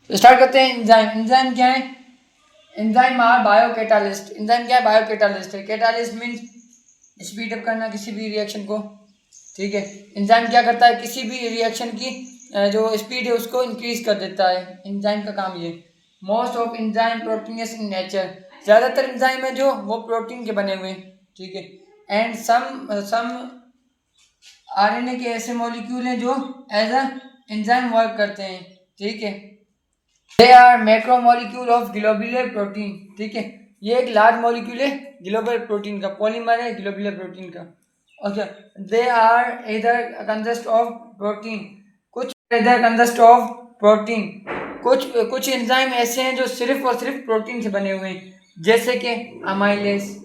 Start करते हैं। Enzyme, enzyme क्या है? Enzyme are बायोकैटालिस्ट। एंजाइम क्या है? बायोकैटालिस्ट है। कैटालिस्ट मीन्स स्पीड अप करना किसी भी रिएक्शन को, ठीक है। एंजाइम क्या करता है? किसी भी रिएक्शन की जो स्पीड है उसको इंक्रीज कर देता है। एंजाइम का काम ये। Most of enzyme proteins in nature. ज़्यादातर एंजाइम है जो वो प्रोटीन के बने हुए हैं, ठीक है। एंड सम आरएनए के ऐसे मॉलिक्यूल हैं जो एज अ एंजाइम वर्क करते हैं, ठीक है। They are macromolecule of globular protein, ठीक है। ये एक लार्ज मॉलिक्यूल है ग्लोबुलर प्रोटीन का, पॉलीमर है ग्लोबुलर प्रोटीन का। ओके, दे आर इधर कंसिस्ट ऑफ प्रोटीन, कुछ इधर कंसिस्ट ऑफ प्रोटीन। कुछ एंजाइम ऐसे हैं जो सिर्फ और सिर्फ प्रोटीन से बने हुए हैं, जैसे कि अमाइलेज।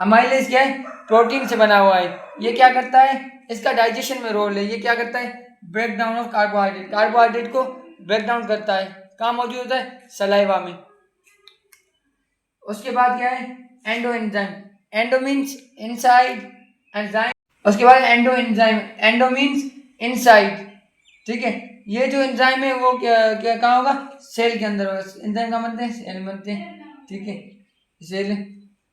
अमाइलेज क्या है? प्रोटीन से बना हुआ है। ये क्या करता है? इसका डाइजेशन में रोल है। ये क्या करता है? Break down of carbohydrate, carbohydrate को ब्रेक डाउन करता है। कहाँ मौजूद होता है? सलाइवा में। उसके बाद क्या है? Endo enzyme. Endo means inside, enzyme. उसके बाद endo enzyme, endo means inside, ठीक है। ये जो एंजाइम है वो क्या क्या कहाँ होगा? सेल के अंदर होगा। एंजाइम कहाँ बनते हैं? सेल में बनते हैं, ठीक है। सेल,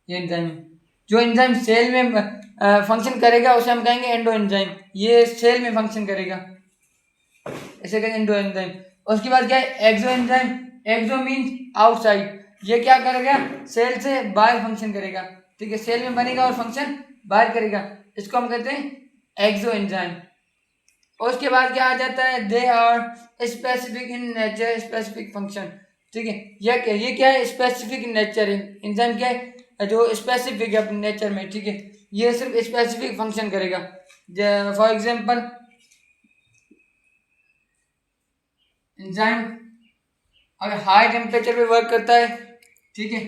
ये एंजाइम है। जो एंजाइम सेल में फंक्शन करेगा उसे हम कहेंगे एंडो एंजाइम। ये सेल में फंक्शन करेगा, ऐसे कहेंगे एंडो एंजाइम। उसके बाद क्या है? एक्सो एंजाइम। एक्सो मीन्स आउटसाइड। ये क्या करेगा? सेल से बाहर फंक्शन करेगा, ठीक है। सेल में बनेगा और फंक्शन बाहर करेगा, इसको हम कहते हैं एक्सो एंजाइम। उसके बाद क्या आ जाता है? They are specific in nature, specific function, ठीक है। ये क्या है? स्पेसिफिक इन नेचर है। एंजाइम क्या है? जो स्पेसिफिक है अपने नेचर में, ठीक है। ये सिर्फ स्पेसिफिक फंक्शन करेगा। फॉर एग्जांपल, एंजाइम अगर हाई टेम्परेचर पे वर्क करता है, ठीक है।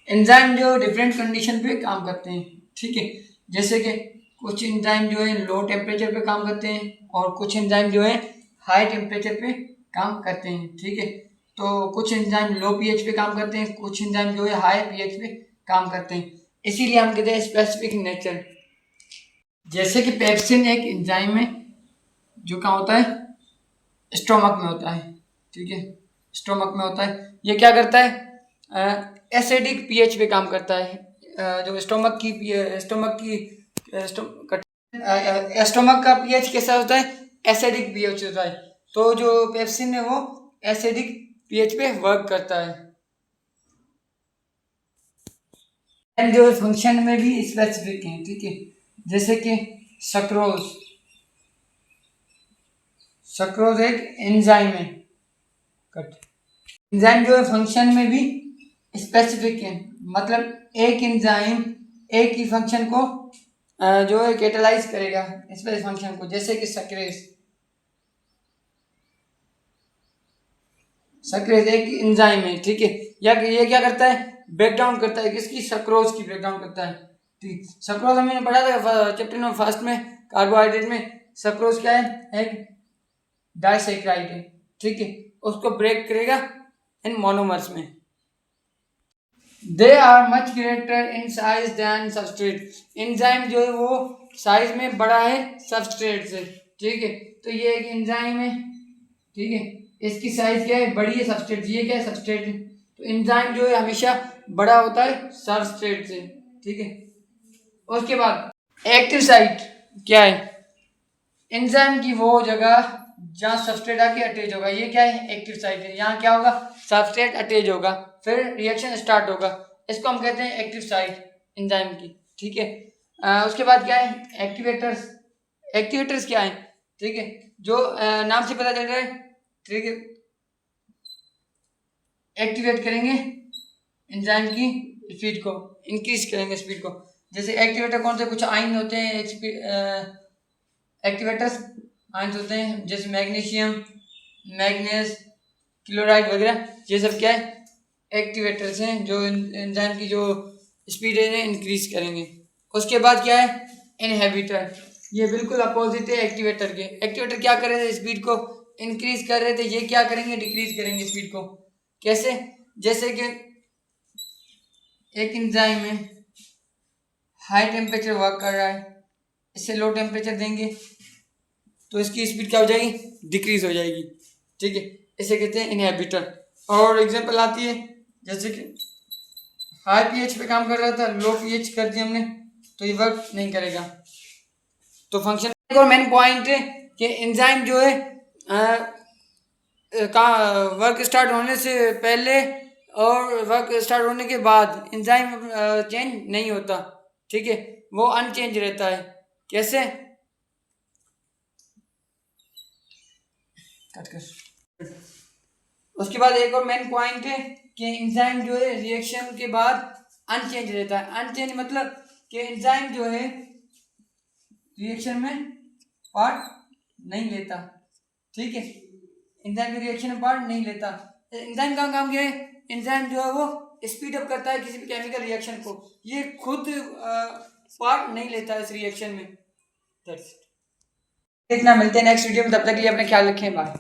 एंजाइम जो डिफरेंट कंडीशन पे काम करते हैं, ठीक है। जैसे कि कुछ एंजाइम जो है लो टेम्परेचर पे काम करते हैं और कुछ एंजाइम जो है हाई टेम्परेचर पे काम करते हैं, ठीक है। तो कुछ एंजाइम लो पीएच पे काम करते हैं, कुछ एंजाइम जो है हाई पीएच पे काम करते हैं। इसीलिए हम कहते हैं स्पेसिफिक नेचर। जैसे कि पेप्सिन एक एंजाइम है जो क्या होता है? स्टोमक में होता है, ठीक है। स्टोमक में होता है। ये क्या करता है? एसिडिक पीएच पे काम करता है। जो स्टोमक का पीएच कैसा होता है? एसिडिक पीएच होता है। तो जो पेप्सिन है वो एसिडिक पीएच पे वर्क करता है। एंड जो फंक्शन में भी स्पेसिफिक है, ठीक है। जैसे कि सक्रोज, सक्रोज एक एंजाइम है। कट एंजाइम जो है फंक्शन में भी स्पेसिफिक है, मतलब एक एंजाइम एक ही फंक्शन को जो है कैटलाइज करेगा स्पेसिफिक फंक्शन को। जैसे कि सक्रेज, सक्रेज एक एंजाइम है, ठीक है। या ये क्या करता है? ब्रेक डाउन करता है किसकी? सक्रोज की ब्रेक डाउन करता है, ठीक। सक्रोज हमने पढ़ा था चैप्टर नंबर फर्स्ट में, कार्बोहाइड्रेट में। सक्रोज क्या है? एक डाइसैकेराइड है, ठीक है। उसको ब्रेक करेगा इन मोनोमर्स में। They are much greater in size than substrate. Enzyme जो है वो साइज में बड़ा है सबस्ट्रेट से, ठीक है। तो ये एक एंजाइम है, ठीक है। इसकी साइज क्या है? बड़ी है सबस्ट्रेट। ये क्या है? सबस्ट्रेट है। तो एंजाइम जो है हमेशा बड़ा होता है सबस्ट्रेट से, ठीक है। उसके बाद एक्टिव साइट क्या है? एंजाइम की वो जगह जहाँ सबस्ट्रेट आके अटैच होगा, ये क्या है? एक्टिव साइट है। यहाँ क्या होगा? सबस्ट्रेट अटैच होगा, फिर रिएक्शन स्टार्ट होगा। इसको हम कहते हैं एक्टिव साइट एंजाइम की, ठीक है। उसके बाद क्या है? एक्टिवेटर्स। एक्टिवेटर्स क्या है? ठीक है, जो नाम से पता चल रहा है, ठीक है। एक्टिवेट करेंगे एंजाइम की स्पीड को, इंक्रीज करेंगे स्पीड को। जैसे एक्टिवेटर कौन से? कुछ आयन होते हैं एक्टिवेटर्स, आयन होते हैं, जैसे मैग्नीशियम, मैग्नीज, क्लोराइड वगैरह। ये सब क्या है? एक्टिवेटर्स हैं जो एंजाइम की जो स्पीड है इंक्रीज करेंगे। उसके बाद क्या है? इनहिबिटर। ये बिल्कुल अपोजिट है एक्टिवेटर के। एक्टिवेटर क्या कर रहे थे? स्पीड को इंक्रीज कर रहे थे। ये क्या करेंगे? डिक्रीज करेंगे स्पीड को। कैसे? जैसे कि एक एंजाइम में हाई टेम्परेचर वर्क कर रहा है, इसे लो टेम्परेचर देंगे, तो इसकी स्पीड क्या हो जाएगी, डिक्रीज हो जाएगी। ठीक है, इसे कहते हैं इनहिबिटर। और एग्जांपल आती है जैसे कि हाई पीएच पे काम कर रहा था, लो पीएच कर दिया हमने तो ये वर्क नहीं करेगा। तो फंक्शन एक और मेन पॉइंट है कि एंजाइम जो है का वर्क स्टार्ट होने से पहले और वर्क स्टार्ट होने के बाद एंजाइम चेंज नहीं होता। ठीक है, वो अनचेंज रहता है। कैसे? कट कर। उसके बाद एक और मेन पॉइंट है कि एंजाइम जो है रिएक्शन के बाद अनचेंज रहता है। अनचेंज मतलब कि एंजाइम जो है रिएक्शन में पार्ट नहीं लेता। ठीक है, एंजाइम के रिएक्शन में पार्ट नहीं लेता। एंजाइम का काम क्या है? एंजाइम जो है वो स्पीड अप करता है किसी भी केमिकल रिएक्शन को, ये खुद पार्ट नहीं लेता इस रिएक्शन में। That's it. इतना मिलते हैं नेक्स्ट वीडियो में, तब तक के लिए अपना ख्याल रखें। बाय।